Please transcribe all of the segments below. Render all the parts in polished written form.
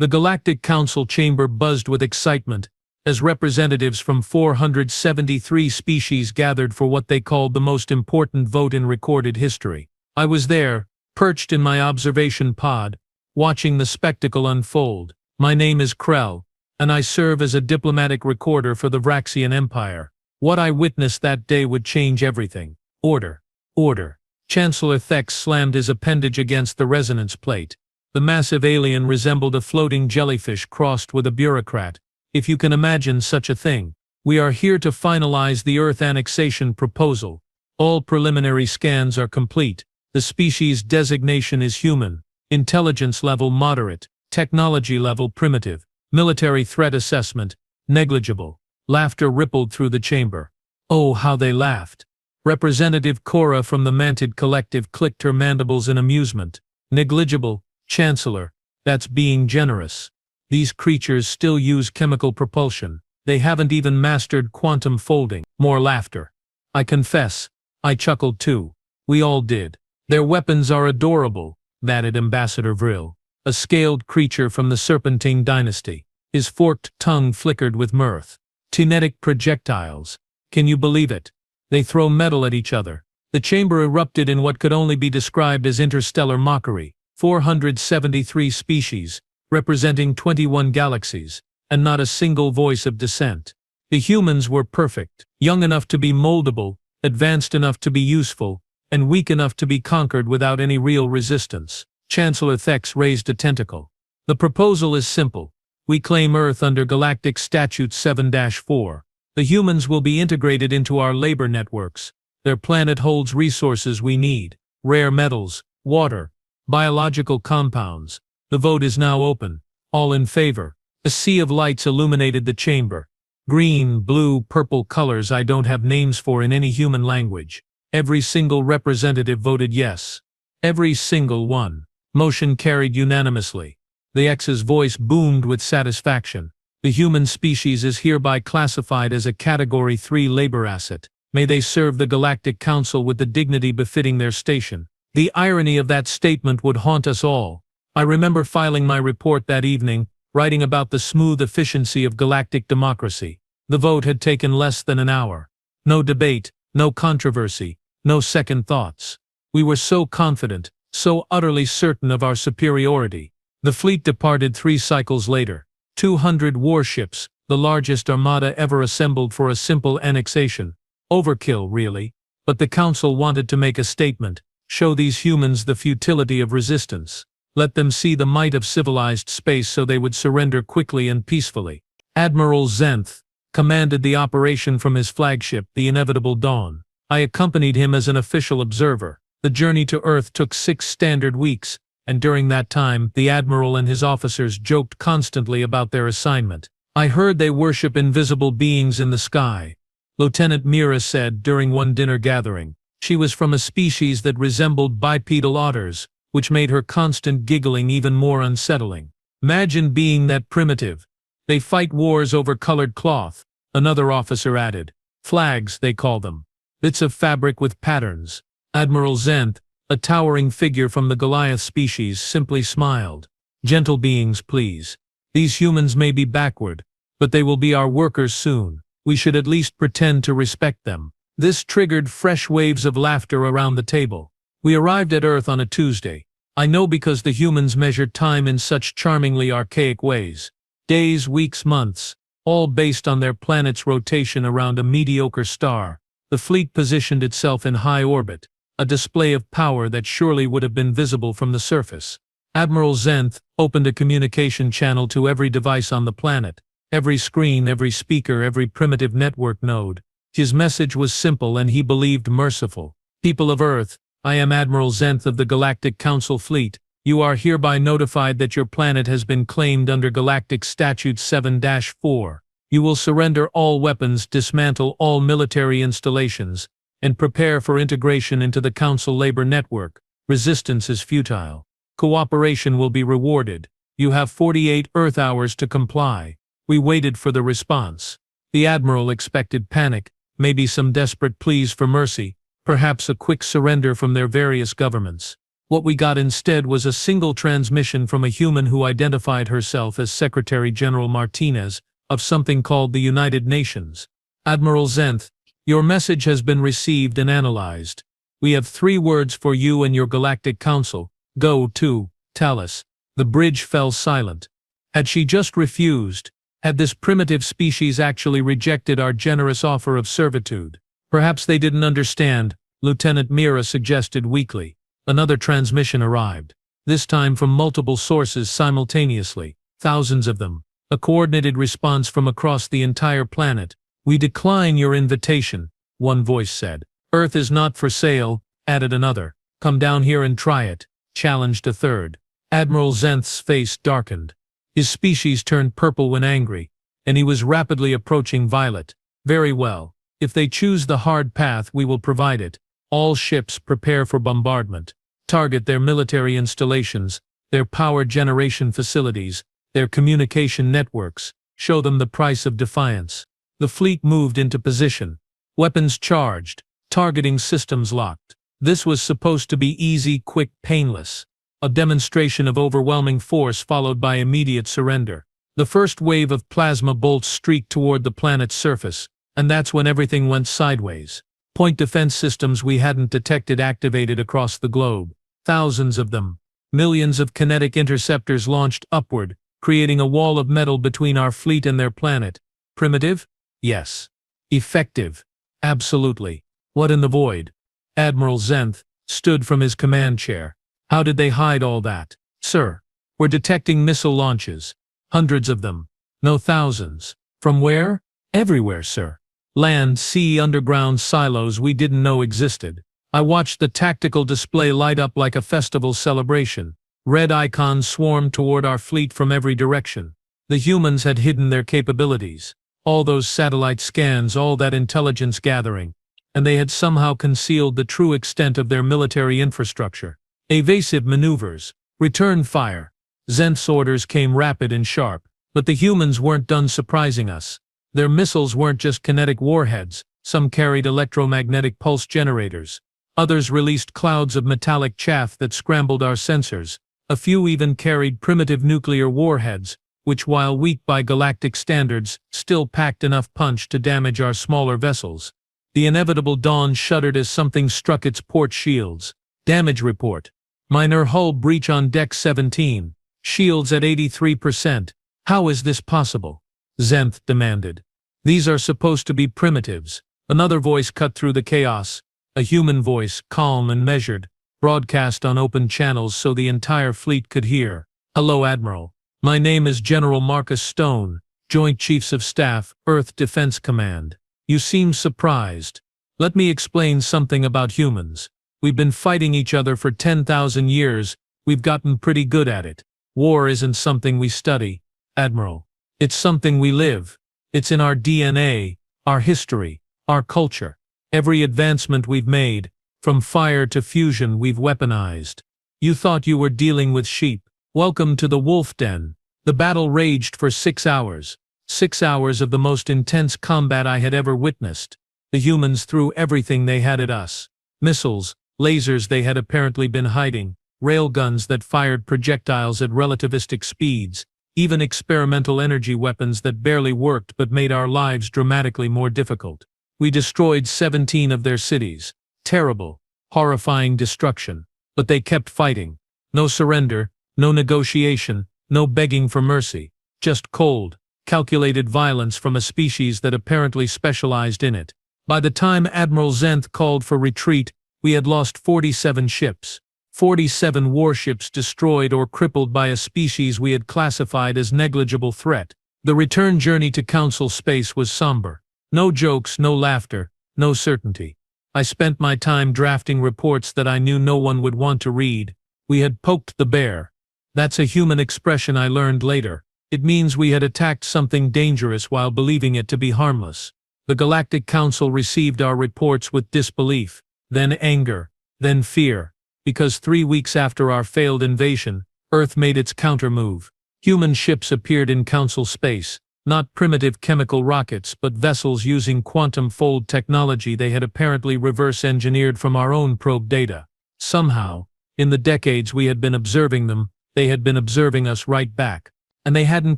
The Galactic Council chamber buzzed with excitement as representatives from 473 species gathered for what they called the most important vote in recorded history. I was there, perched in my observation pod, watching the spectacle unfold. My name is Krell, and I serve as a diplomatic recorder for the Vraxian Empire. What I witnessed that day would change everything. Order. Order. Chancellor Thex slammed his appendage against the resonance plate. The massive alien resembled a floating jellyfish crossed with a bureaucrat, if you can imagine such a thing. We are here to finalize the Earth annexation proposal. All preliminary scans are complete. The species designation is human. Intelligence level moderate. Technology level primitive. Military threat assessment negligible. Laughter rippled through the chamber. Oh, how they laughed. Representative Cora from the Mantid Collective clicked her mandibles in amusement. Negligible, Chancellor, that's being generous. These creatures still use chemical propulsion. They haven't even mastered quantum folding. More laughter. I confess, I chuckled too. We all did. Their weapons are adorable, added Ambassador Vril, a scaled creature from the Serpentine dynasty. His forked tongue flickered with mirth. Kinetic projectiles. Can you believe it? They throw metal at each other. The chamber erupted in what could only be described as interstellar mockery. 473 species, representing 21 galaxies, and not a single voice of dissent. The humans were perfect, young enough to be moldable, advanced enough to be useful, and weak enough to be conquered without any real resistance. Chancellor Thex raised a tentacle. The proposal is simple. We claim Earth under Galactic Statute 7-4. The humans will be integrated into our labor networks. Their planet holds resources we need: rare metals, water, biological compounds. The vote is now open. All in favor. A sea of lights illuminated the chamber. Green, blue, purple colors I don't have names for in any human language. Every single representative voted yes. Every single one. Motion carried unanimously. The X's voice boomed with satisfaction. The human species is hereby classified as a Category 3 labor asset. May they serve the Galactic Council with the dignity befitting their station. The irony of that statement would haunt us all. I remember filing my report that evening, writing about the smooth efficiency of galactic democracy. The vote had taken less than an hour. No debate, no controversy, no second thoughts. We were so confident, so utterly certain of our superiority. The fleet departed 3 cycles later. 200 warships, the largest armada ever assembled for a simple annexation. Overkill, really. But the Council wanted to make a statement, show these humans the futility of resistance. Let them see the might of civilized space so they would surrender quickly and peacefully. Admiral Zenth commanded the operation from his flagship, the Inevitable Dawn. I accompanied him as an official observer. The journey to Earth took 6 standard weeks, and during that time, the Admiral and his officers joked constantly about their assignment. I heard they worship invisible beings in the sky, Lieutenant Mira said during one dinner gathering. She was from a species that resembled bipedal otters, which made her constant giggling even more unsettling. Imagine being that primitive. They fight wars over colored cloth, another officer added. Flags, they call them. Bits of fabric with patterns. Admiral Zenth, a towering figure from the Goliath species, simply smiled. Gentle beings, please. These humans may be backward, but they will be our workers soon. We should at least pretend to respect them. This triggered fresh waves of laughter around the table. We arrived at Earth on a Tuesday. I know because the humans measure time in such charmingly archaic ways. Days, weeks, months, all based on their planet's rotation around a mediocre star. The fleet positioned itself in high orbit, a display of power that surely would have been visible from the surface. Admiral Zenth opened a communication channel to every device on the planet, every screen, every speaker, every primitive network node. His message was simple and he believed merciful. People of Earth, I am Admiral Zenth of the Galactic Council Fleet. You are hereby notified that your planet has been claimed under Galactic Statute 7-4. You will surrender all weapons, dismantle all military installations, and prepare for integration into the Council labor network. Resistance is futile. Cooperation will be rewarded. You have 48 Earth hours to comply. We waited for the response. The Admiral expected panic, maybe some desperate pleas for mercy, perhaps a quick surrender from their various governments. What we got instead was a single transmission from a human who identified herself as Secretary General Martinez of something called the United Nations. Admiral Zenth, your message has been received and analyzed. We have 3 words for you and your Galactic Council. Go to Talos. The bridge fell silent. Had she just refused? Had this primitive species actually rejected our generous offer of servitude? Perhaps they didn't understand, Lieutenant Mira suggested weakly. Another transmission arrived, this time from multiple sources simultaneously, thousands of them. A coordinated response from across the entire planet. We decline your invitation, one voice said. Earth is not for sale, added another. Come down here and try it, challenged a third. Admiral Zenth's face darkened. His species turned purple when angry, and he was rapidly approaching violet. Very well. If they choose the hard path, we will provide it. All ships prepare for bombardment. Target their military installations, their power generation facilities, their communication networks. Show them the price of defiance. The fleet moved into position. Weapons charged. Targeting systems locked. This was supposed to be easy, quick, painless. A demonstration of overwhelming force followed by immediate surrender. The first wave of plasma bolts streaked toward the planet's surface, and that's when everything went sideways. Point defense systems we hadn't detected activated across the globe. Thousands of them. Millions of kinetic interceptors launched upward, creating a wall of metal between our fleet and their planet. Primitive? Yes. Effective? Absolutely. What in the void? Admiral Zenth stood from his command chair. How did they hide all that? Sir, we're detecting missile launches. Hundreds of them. No, thousands. From where? Everywhere, sir. Land, sea, underground silos we didn't know existed. I watched the tactical display light up like a festival celebration. Red icons swarmed toward our fleet from every direction. The humans had hidden their capabilities. All those satellite scans, all that intelligence gathering. And they had somehow concealed the true extent of their military infrastructure. Evasive maneuvers. Return fire. Zenth's orders came rapid and sharp. But the humans weren't done surprising us. Their missiles weren't just kinetic warheads. Some carried electromagnetic pulse generators. Others released clouds of metallic chaff that scrambled our sensors. A few even carried primitive nuclear warheads, which, while weak by galactic standards, still packed enough punch to damage our smaller vessels. The inevitable dawn shuddered as something struck its port shields. Damage report. Minor hull breach on deck 17. Shields at 83%. How is this possible? Zenth demanded. These are supposed to be primitives. Another voice cut through the chaos. A human voice, calm and measured, broadcast on open channels so the entire fleet could hear. Hello, Admiral. My name is General Marcus Stone, Joint Chiefs of Staff, Earth Defense Command. You seem surprised. Let me explain something about humans. We've been fighting each other for 10,000 years. We've gotten pretty good at it. War isn't something we study, Admiral. It's something we live. It's in our DNA, our history, our culture. Every advancement we've made, from fire to fusion, we've weaponized. You thought you were dealing with sheep. Welcome to the wolf den. The battle raged for 6 hours. 6 hours of the most intense combat I had ever witnessed. The humans threw everything they had at us. Missiles, lasers they had apparently been hiding, railguns that fired projectiles at relativistic speeds, even experimental energy weapons that barely worked but made our lives dramatically more difficult. We destroyed 17 of their cities. Terrible, horrifying destruction. But they kept fighting. No surrender, no negotiation, no begging for mercy. Just cold, calculated violence from a species that apparently specialized in it. By the time Admiral Zenth called for retreat, we had lost 47 ships. 47 warships destroyed or crippled by a species we had classified as negligible threat. The return journey to Council space was somber. No jokes, no laughter, no certainty. I spent my time drafting reports that I knew no one would want to read. We had poked the bear. That's a human expression I learned later. It means we had attacked something dangerous while believing it to be harmless. The Galactic Council received our reports with disbelief, then anger, then fear. Because 3 weeks after our failed invasion, Earth made its countermove. Human ships appeared in Council space. Not primitive chemical rockets, but vessels using quantum fold technology they had apparently reverse-engineered from our own probe data. Somehow, In the decades we had been observing them, they had been observing us right back. And they hadn't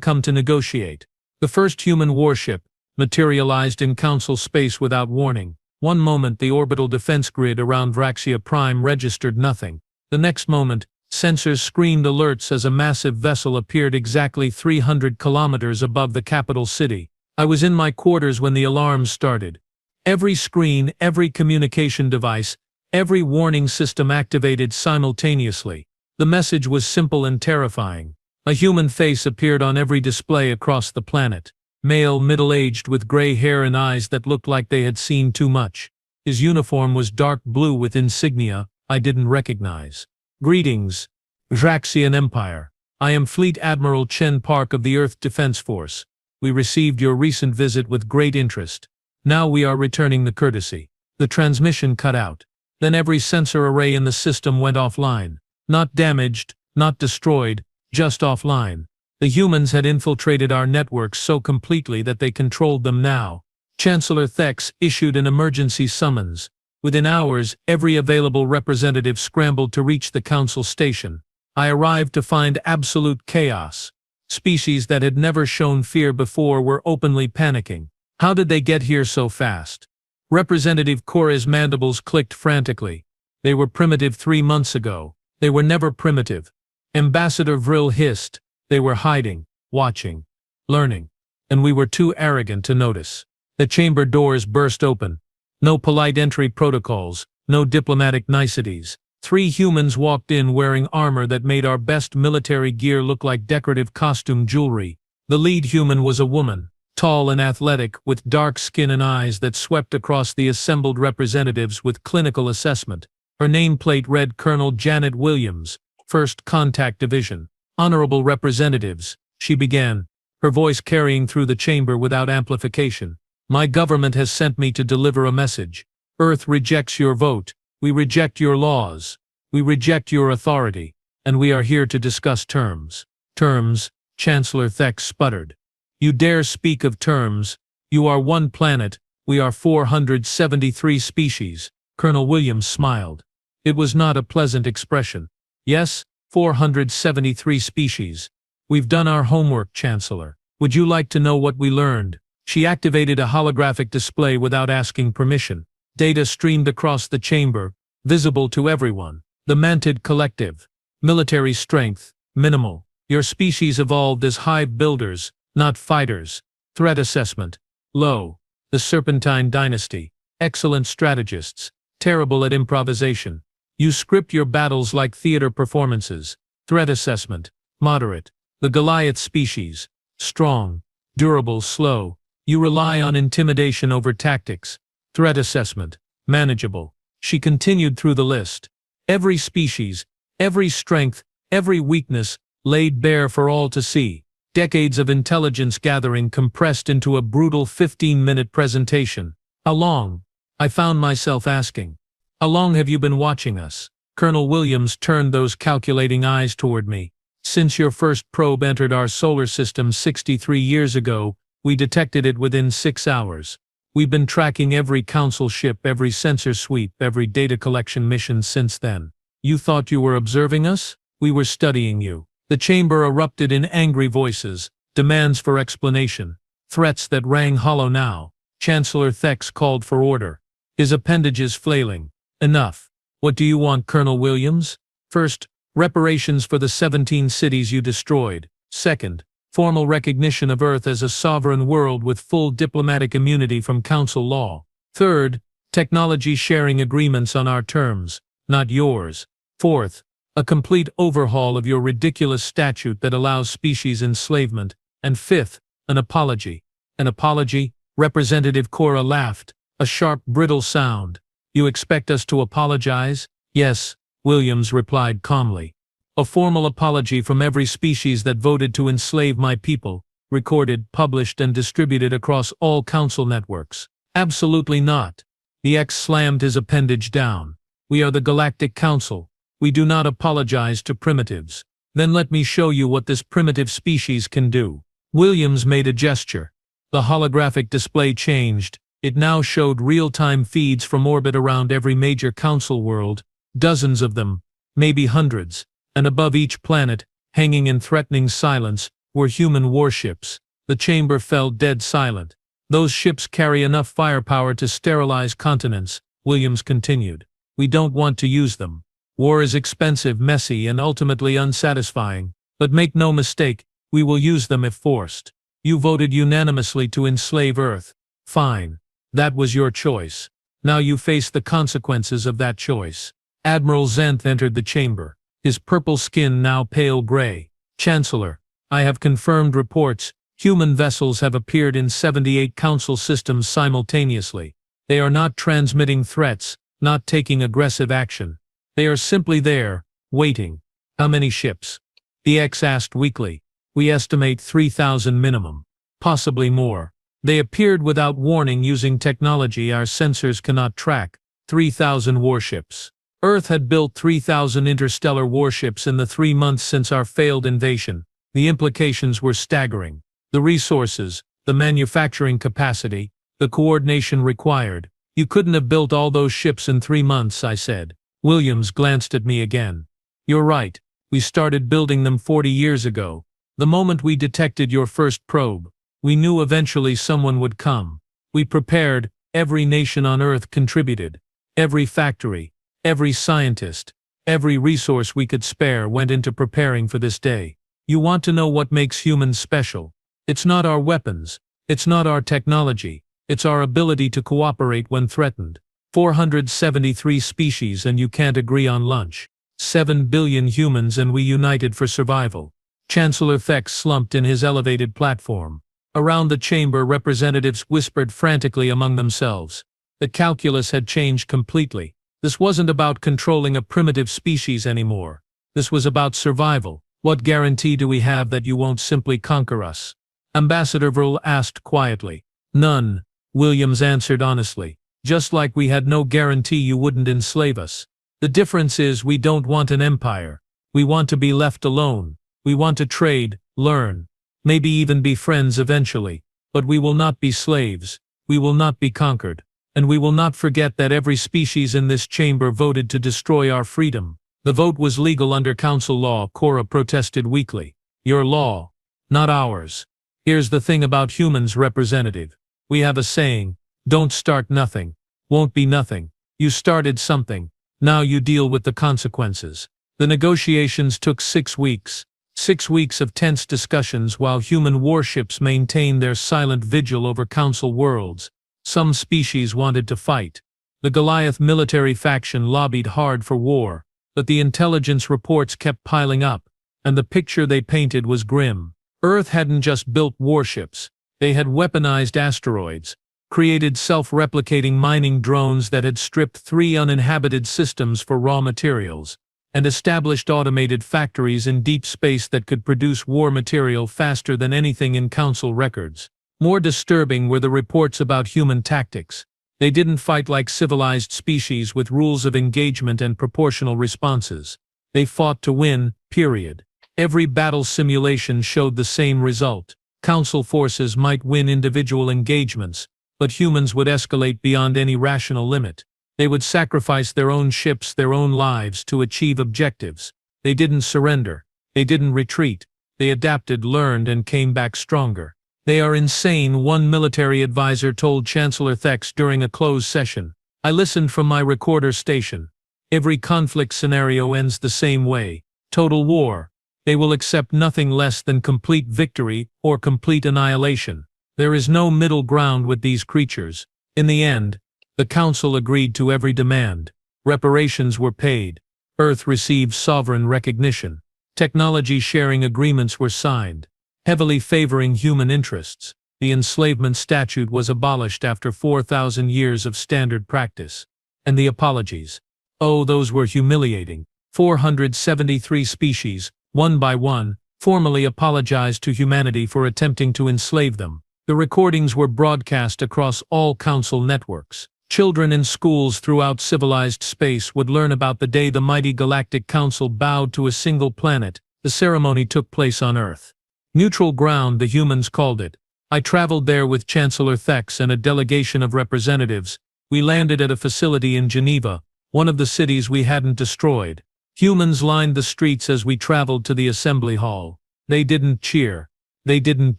come to negotiate. The first human warship materialized in Council space without warning. One moment the orbital defense grid around Vraxia Prime registered nothing. The next moment, sensors screamed alerts as a massive vessel appeared exactly 300 kilometers above the capital city. I was in my quarters when the alarms started. Every screen, every communication device, every warning system activated simultaneously. The message was simple and terrifying. A human face appeared on every display across the planet. Male, middle-aged, with gray hair and eyes that looked like they had seen too much. His uniform was dark blue with insignia I didn't recognize. Greetings, Vraxian Empire. I am Fleet Admiral Chen Park of the Earth Defense Force. We received your recent visit with great interest. Now we are returning the courtesy. The transmission cut out. Then every sensor array in the system went offline. Not damaged, not destroyed, just offline. The humans had infiltrated our networks so completely that they controlled them now. Chancellor Thex issued an emergency summons. Within hours, every available representative scrambled to reach the Council station. I arrived to find absolute chaos. Species that had never shown fear before were openly panicking. How did they get here so fast? Representative Cora's mandibles clicked frantically. They were primitive 3 months ago. They were never primitive. Ambassador Vril hissed. They were hiding, watching, learning. And we were too arrogant to notice. The chamber doors burst open. No polite entry protocols, no diplomatic niceties. 3 humans walked in wearing armor that made our best military gear look like decorative costume jewelry. The lead human was a woman, tall and athletic, with dark skin and eyes that swept across the assembled representatives with clinical assessment. Her nameplate read Colonel Janet Williams, 1st Contact Division. Honorable representatives, she began, her voice carrying through the chamber without amplification. My government has sent me to deliver a message. Earth rejects your vote. We reject your laws. We reject your authority. And we are here to discuss terms. Terms, Chancellor Thex sputtered. You dare speak of terms? You are one planet. We are 473 species. Colonel Williams smiled. It was not a pleasant expression. Yes, 473 species. We've done our homework, Chancellor. Would you like to know what we learned? She activated a holographic display without asking permission. Data streamed across the chamber, visible to everyone. The Mantid Collective. Military strength, minimal. Your species evolved as hive builders, not fighters. Threat assessment, low. The Serpentine Dynasty. Excellent strategists, terrible at improvisation. You script your battles like theater performances. Threat assessment, moderate. The Goliath species, strong, durable, slow. You rely on intimidation over tactics. Threat assessment, manageable. She continued through the list. Every species, every strength, every weakness, laid bare for all to see. Decades of intelligence gathering compressed into a brutal 15-minute presentation. How long? I found myself asking. How long have you been watching us? Colonel Williams turned those calculating eyes toward me. Since your first probe entered our solar system 63 years ago, we detected it within 6 hours. We've been tracking every Council ship, every sensor sweep, every data collection mission since then. You thought you were observing us? We were studying you. The chamber erupted in angry voices, demands for explanation, threats that rang hollow now. Chancellor Thex called for order, his appendages flailing. Enough. What do you want, Colonel Williams? First, reparations for the 17 cities you destroyed. Second, formal recognition of Earth as a sovereign world with full diplomatic immunity from Council law. Third, technology sharing agreements on our terms, not yours. Fourth, a complete overhaul of your ridiculous statute that allows species enslavement. And fifth, an apology. An apology? Representative Cora laughed, a sharp, brittle sound. You expect us to apologize? Yes, Williams replied calmly. A formal apology from every species that voted to enslave my people, recorded, published, and distributed across all Council networks. Absolutely not. The X slammed his appendage down. We are the Galactic Council. We do not apologize to primitives. Then let me show you what this primitive species can do. Williams made a gesture. The holographic display changed. It now showed real-time feeds from orbit around every major Council world, dozens of them, maybe hundreds, and above each planet, hanging in threatening silence, were human warships. The chamber fell dead silent. Those ships carry enough firepower to sterilize continents, Williams continued. We don't want to use them. War is expensive, messy, and ultimately unsatisfying. But make no mistake, we will use them if forced. You voted unanimously to enslave Earth. Fine. That was your choice. Now you face the consequences of that choice. Admiral Zenth entered the chamber, his purple skin now pale gray. Chancellor, I have confirmed reports. Human vessels have appeared in 78 Council systems simultaneously. They are not transmitting threats, not taking aggressive action. They are simply there, waiting. How many ships? The X asked weakly. We estimate 3,000 minimum. Possibly more. They appeared without warning using technology our sensors cannot track. 3,000 warships. Earth had built 3,000 interstellar warships in the 3 months since our failed invasion. The implications were staggering. The resources, the manufacturing capacity, the coordination required. You couldn't have built all those ships in 3 months, I said. Williams glanced at me again. You're right. We started building them 40 years ago. The moment we detected your first probe, we knew eventually someone would come. We prepared, every nation on Earth contributed. Every factory, every scientist, every resource we could spare went into preparing for this day. You want to know what makes humans special? It's not our weapons. It's not our technology. It's our ability to cooperate when threatened. 473 species and you can't agree on lunch. 7 billion humans and we united for survival. Chancellor Thex slumped in his elevated platform. Around the chamber, representatives whispered frantically among themselves. The calculus had changed completely. This wasn't about controlling a primitive species anymore. This was about survival. What guarantee do we have that you won't simply conquer us? Ambassador Vril asked quietly. None, Williams answered honestly. Just like we had no guarantee you wouldn't enslave us. The difference is we don't want an empire. We want to be left alone. We want to trade, learn, maybe even be friends eventually. But we will not be slaves. We will not be conquered. And we will not forget that every species in this chamber voted to destroy our freedom. The vote was legal under council law, Cora protested weakly. Your law, not ours. Here's the thing about humans, representative. We have a saying, don't start nothing, won't be nothing. You started something, now you deal with the consequences. The negotiations took 6 weeks. 6 weeks of tense discussions while human warships maintained their silent vigil over council worlds. Some species wanted to fight. The Goliath military faction lobbied hard for war, but the intelligence reports kept piling up, and the picture they painted was grim. Earth hadn't just built warships, they had weaponized asteroids, created self-replicating mining drones that had stripped 3 uninhabited systems for raw materials, and established automated factories in deep space that could produce war material faster than anything in council records. More disturbing were the reports about human tactics. They didn't fight like civilized species with rules of engagement and proportional responses. They fought to win, period. Every battle simulation showed the same result. Council forces might win individual engagements, but humans would escalate beyond any rational limit. They would sacrifice their own ships, their own lives to achieve objectives. They didn't surrender. They didn't retreat. They adapted, learned, and came back stronger. They are insane, one military advisor told Chancellor Thex during a closed session. I listened from my recorder station. Every conflict scenario ends the same way. Total war. They will accept nothing less than complete victory or complete annihilation. There is no middle ground with these creatures. In the end, the Council agreed to every demand. Reparations were paid. Earth received sovereign recognition. Technology sharing agreements were signed, heavily favoring human interests. The enslavement statute was abolished after 4,000 years of standard practice. And the apologies. Oh, those were humiliating. 473 species, one by one, formally apologized to humanity for attempting to enslave them. The recordings were broadcast across all council networks. Children in schools throughout civilized space would learn about the day the mighty Galactic Council bowed to a single planet. The ceremony took place on Earth. Neutral ground, the humans called it. I traveled there with Chancellor Thex and a delegation of representatives. We landed at a facility in Geneva, one of the cities we hadn't destroyed. Humans lined the streets as we traveled to the assembly hall. They didn't cheer. They didn't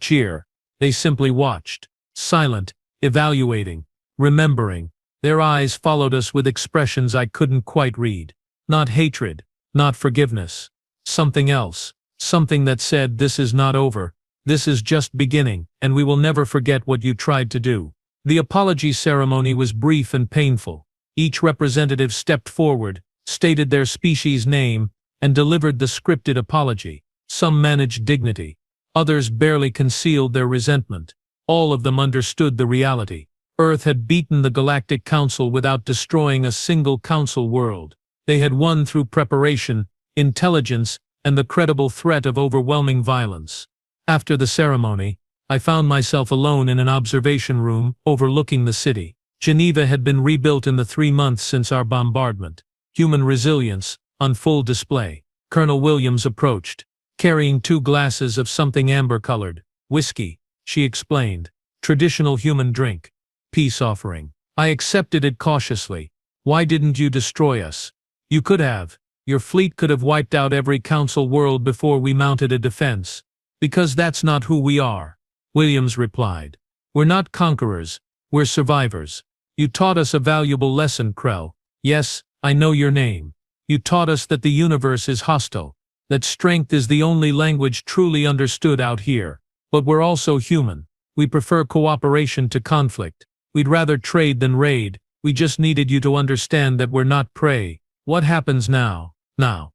cheer. They simply watched, silent, evaluating, remembering. Their eyes followed us with expressions I couldn't quite read. Not hatred, not forgiveness. Something else. Something that said, this is not over. This is just beginning, and we will never forget what you tried to do. The apology ceremony was brief and painful. Each representative stepped forward, stated their species' name, and delivered the scripted apology. Some managed dignity. Others barely concealed their resentment. All of them understood the reality. Earth had beaten the Galactic Council without destroying a single Council world. They had won through preparation, intelligence, and the credible threat of overwhelming violence. After the ceremony, I found myself alone in an observation room overlooking the city. Geneva had been rebuilt in the 3 months since our bombardment. Human resilience, on full display. Colonel Williams approached, carrying 2 glasses of something amber-colored. Whiskey, she explained. Traditional human drink. Peace offering. I accepted it cautiously. Why didn't you destroy us? You could have. Your fleet could have wiped out every Council world before we mounted a defense. Because that's not who we are. Williams replied. We're not conquerors. We're survivors. You taught us a valuable lesson, Krell. Yes, I know your name. You taught us that the universe is hostile. That strength is the only language truly understood out here. But we're also human. We prefer cooperation to conflict. We'd rather trade than raid. We just needed you to understand that we're not prey. What happens now? Now.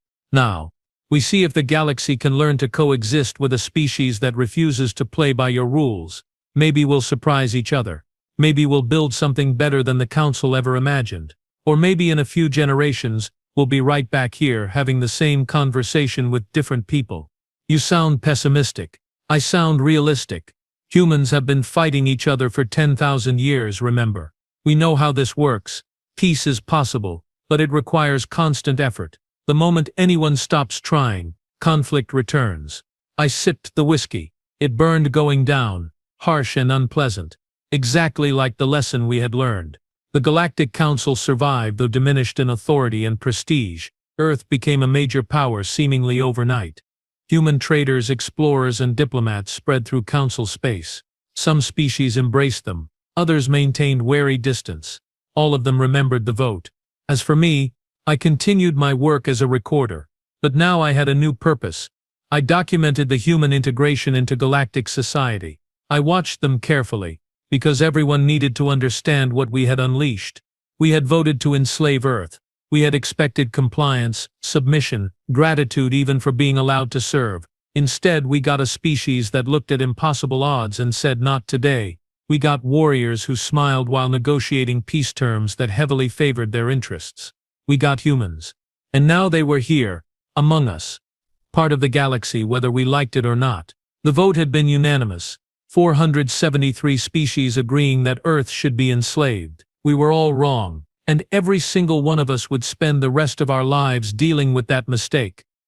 We see if the galaxy can learn to coexist with a species that refuses to play by your rules. Maybe we'll surprise each other. Maybe we'll build something better than the Council ever imagined. Or maybe in a few generations, we'll be right back here having the same conversation with different people. You sound pessimistic. I sound realistic. Humans have been fighting each other for 10,000 years, remember. We know how this works. Peace is possible, but it requires constant effort. The moment anyone stops trying, conflict returns. I sipped the whiskey. It burned going down, harsh and unpleasant. Exactly like the lesson we had learned. The Galactic Council survived, though diminished in authority and prestige. Earth became a major power seemingly overnight. Human traders, explorers, and diplomats spread through Council space. Some species embraced them. Others maintained wary distance. All of them remembered the vote. As for me, I continued my work as a recorder. But now I had a new purpose. I documented the human integration into galactic society. I watched them carefully, because everyone needed to understand what we had unleashed. We had voted to enslave Earth. We had expected compliance, submission, gratitude even for being allowed to serve. Instead, we got a species that looked at impossible odds and said, not today. We got warriors who smiled while negotiating peace terms that heavily favored their interests. We got humans. And now they were here, among us. Part of the galaxy, whether we liked it or not. The vote had been unanimous. 473 species agreeing that Earth should be enslaved. We were all wrong, and every single one of us would spend the rest of our lives dealing with that mistake.